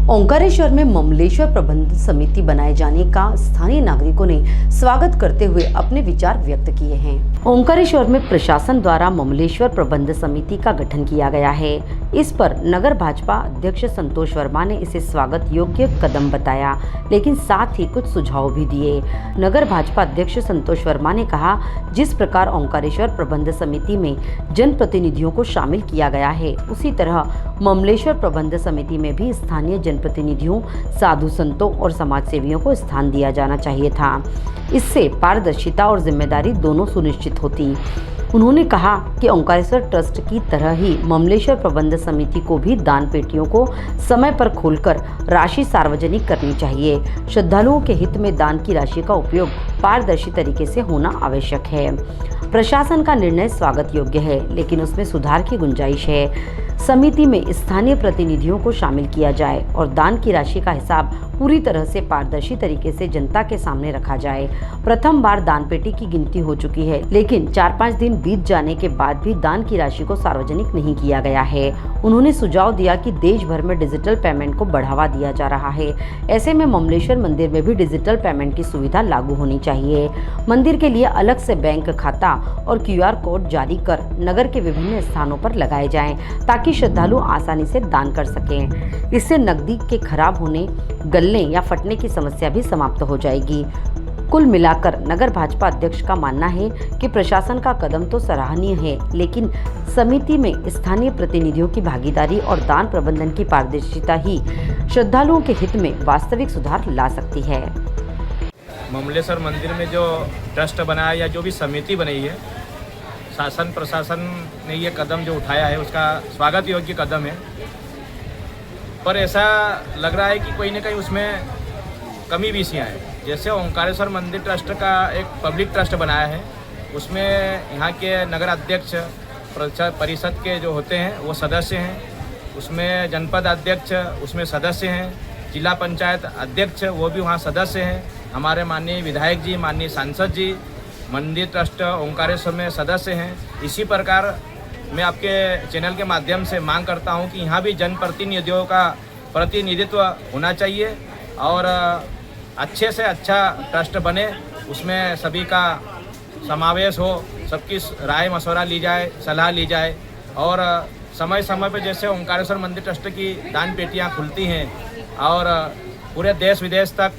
ओंकारेश्वर में ममलेश्वर प्रबंध समिति बनाए जाने का स्थानीय नागरिकों ने स्वागत करते हुए अपने विचार व्यक्त किए हैं। ओंकारेश्वर में प्रशासन द्वारा ममलेश्वर प्रबंध समिति का गठन किया गया है। इस पर नगर भाजपा अध्यक्ष संतोष वर्मा ने इसे स्वागत योग्य कदम बताया, लेकिन साथ ही कुछ सुझाव भी दिए। नगर भाजपा अध्यक्ष संतोष वर्मा ने कहा, जिस प्रकार ओंकारेश्वर प्रबंध समिति में जनप्रतिनिधियों को शामिल किया गया है, उसी तरह ममलेश्वर प्रबंध समिति में भी स्थानीय जनप्रतिनिधियों, साधु संतों और समाज सेवियों को स्थान दिया जाना चाहिए था। इससे पारदर्शिता और जिम्मेदारी दोनों सुनिश्चित होती। उन्होंने कहा कि ओंकारेश्वर ट्रस्ट की तरह ही ममलेश्वर प्रबंध समिति को भी दान पेटियों को समय पर खोलकर राशि सार्वजनिक करनी चाहिए। श्रद्धालुओं के हित में दान की राशि का उपयोग पारदर्शी तरीके से होना आवश्यक है। प्रशासन का निर्णय स्वागत योग्य है, लेकिन उसमें सुधार की गुंजाइश है। समिति में स्थानीय प्रतिनिधियों को शामिल किया जाए और दान की राशि का हिसाब पूरी तरह से पारदर्शी तरीके से जनता के सामने रखा जाए। प्रथम बार दान पेटी की गिनती हो चुकी है, लेकिन 4-5 दिन बीत जाने के बाद भी दान की राशि को सार्वजनिक नहीं किया गया है। उन्होंने सुझाव दिया कि देश भर में डिजिटल पेमेंट को बढ़ावा दिया जा रहा है। ऐसे में ममलेश्वर मंदिर में भी डिजिटल पेमेंट की सुविधा लागू होनी चाहिए। मंदिर के लिए अलग से बैंक खाता और QR कोड जारी कर नगर के विभिन्न स्थानों पर लगाए जाएं, ताकि श्रद्धालु आसानी से दान कर सकें। इससे नकदी के खराब होने, गलने या फटने की समस्या भी समाप्त हो जाएगी। कुल मिलाकर नगर भाजपा अध्यक्ष का मानना है कि प्रशासन का कदम तो सराहनीय है, लेकिन समिति में स्थानीय प्रतिनिधियों की भागीदारी और दान प्रबंधन की पारदर्शिता ही श्रद्धालुओं के हित में वास्तविक सुधार ला सकती है। ममलेश्वर मंदिर में जो ट्रस्ट बनाया या जो भी समिति बनाई है, शासन प्रशासन ने ये कदम जो उठाया है उसका स्वागत योग्य कदम है। पर ऐसा लग रहा है कि कोई ना कहीं उसमें कमी विषय है। जैसे ओंकारेश्वर मंदिर ट्रस्ट का एक पब्लिक ट्रस्ट बनाया है, उसमें यहाँ के नगर अध्यक्ष परिषद के जो होते हैं वो सदस्य हैं, उसमें जनपद अध्यक्ष उसमें सदस्य हैं, जिला पंचायत अध्यक्ष वो भी वहाँ सदस्य हैं, हमारे माननीय विधायक जी, माननीय सांसद जी मंदिर ट्रस्ट ओंकारेश्वर में सदस्य हैं। इसी प्रकार मैं आपके चैनल के माध्यम से मांग करता हूं कि यहाँ भी जनप्रतिनिधियों का प्रतिनिधित्व होना चाहिए और अच्छे से अच्छा ट्रस्ट बने, उसमें सभी का समावेश हो, सबकी राय मशवरा ली जाए, सलाह ली जाए और समय समय पर जैसे ओंकारेश्वर मंदिर ट्रस्ट की दान पेटियाँ खुलती हैं और पूरे देश विदेश तक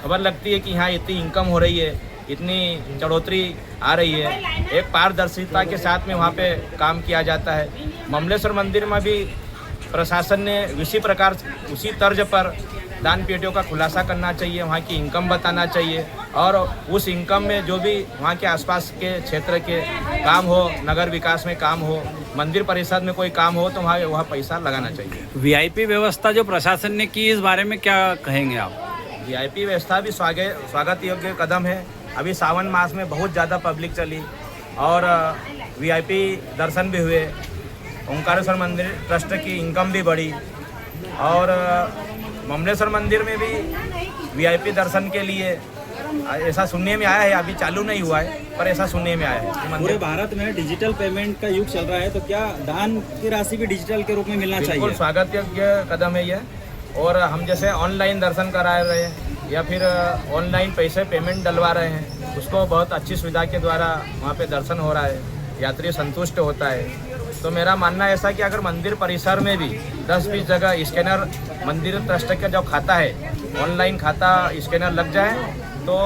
खबर लगती है कि यहाँ इतनी इनकम हो रही है, इतनी चढ़ोतरी आ रही है, एक पारदर्शिता के साथ में वहाँ पे काम किया जाता है। ममलेश्वर मंदिर में भी प्रशासन ने उसी प्रकार उसी तर्ज पर दान पेटियों का खुलासा करना चाहिए, वहाँ की इनकम बताना चाहिए और उस इनकम में जो भी वहाँ के आसपास के क्षेत्र के काम हो, नगर विकास में काम हो, मंदिर परिषद में कोई काम हो तो वहाँ पैसा लगाना चाहिए। VIP व्यवस्था जो प्रशासन ने की, इस बारे में क्या कहेंगे आप? VIP व्यवस्था भी स्वागत योग्य कदम है। अभी सावन मास में बहुत ज़्यादा पब्लिक चली और VIP दर्शन भी हुए, ओंकारेश्वर मंदिर ट्रस्ट की इनकम भी बढ़ी और ममलेश्वर मंदिर में भी VIP दर्शन के लिए ऐसा सुनने में आया है, अभी चालू नहीं हुआ है पर ऐसा सुनने में आया है। पूरे भारत में डिजिटल पेमेंट का युग चल रहा है, तो क्या दान की राशि भी डिजिटल के रूप में मिलना चाहिए? बिल्कुल स्वागत योग्य कदम है यह। और हम जैसे ऑनलाइन दर्शन करा रहे हैं या फिर ऑनलाइन पैसे पेमेंट डलवा रहे हैं, उसको बहुत अच्छी सुविधा के द्वारा वहाँ पे दर्शन हो रहा है, यात्री संतुष्ट होता है। तो मेरा मानना ऐसा कि अगर मंदिर परिसर में भी 10-20 जगह स्कैनर मंदिर ट्रस्ट का जो खाता है, ऑनलाइन खाता स्कैनर लग जाए तो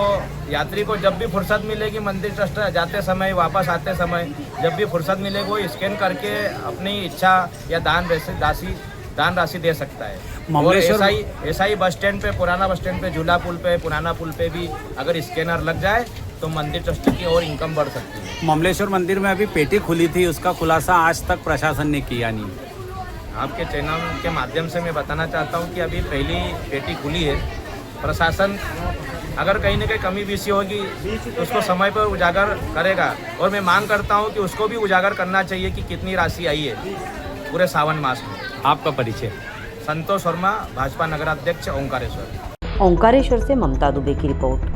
यात्री को जब भी फुर्सत मिलेगी मंदिर ट्रस्ट जाते समय, वापस आते समय जब भी फुर्सत मिलेगी वो स्कैन करके अपनी इच्छा या दान राशि दे सकता है। और ऐसा ही बस स्टैंड पे, पुराना बस स्टैंड पे, झूला पुल पे, पुराना पुल पे भी अगर स्कैनर लग जाए तो मंदिर ट्रस्ट की और इनकम बढ़ सकती है। ममलेश्वर मंदिर में अभी पेटी खुली थी, उसका खुलासा आज तक प्रशासन ने किया नहीं। आपके चैनल के माध्यम से मैं बताना चाहता हूँ कि अभी पहली पेटी खुली है। प्रशासन अगर कहीं ना कहीं कमी विषय होगी तो उसको समय पर उजागर करेगा और मैं मांग करता हूँ कि उसको भी उजागर करना चाहिए कि कितनी राशि आई है पूरे सावन मास में। आपका परिचय? संतोष वर्मा, भाजपा नगराध्यक्ष ओंकारेश्वर। ओंकारेश्वर से ममता दुबे की रिपोर्ट।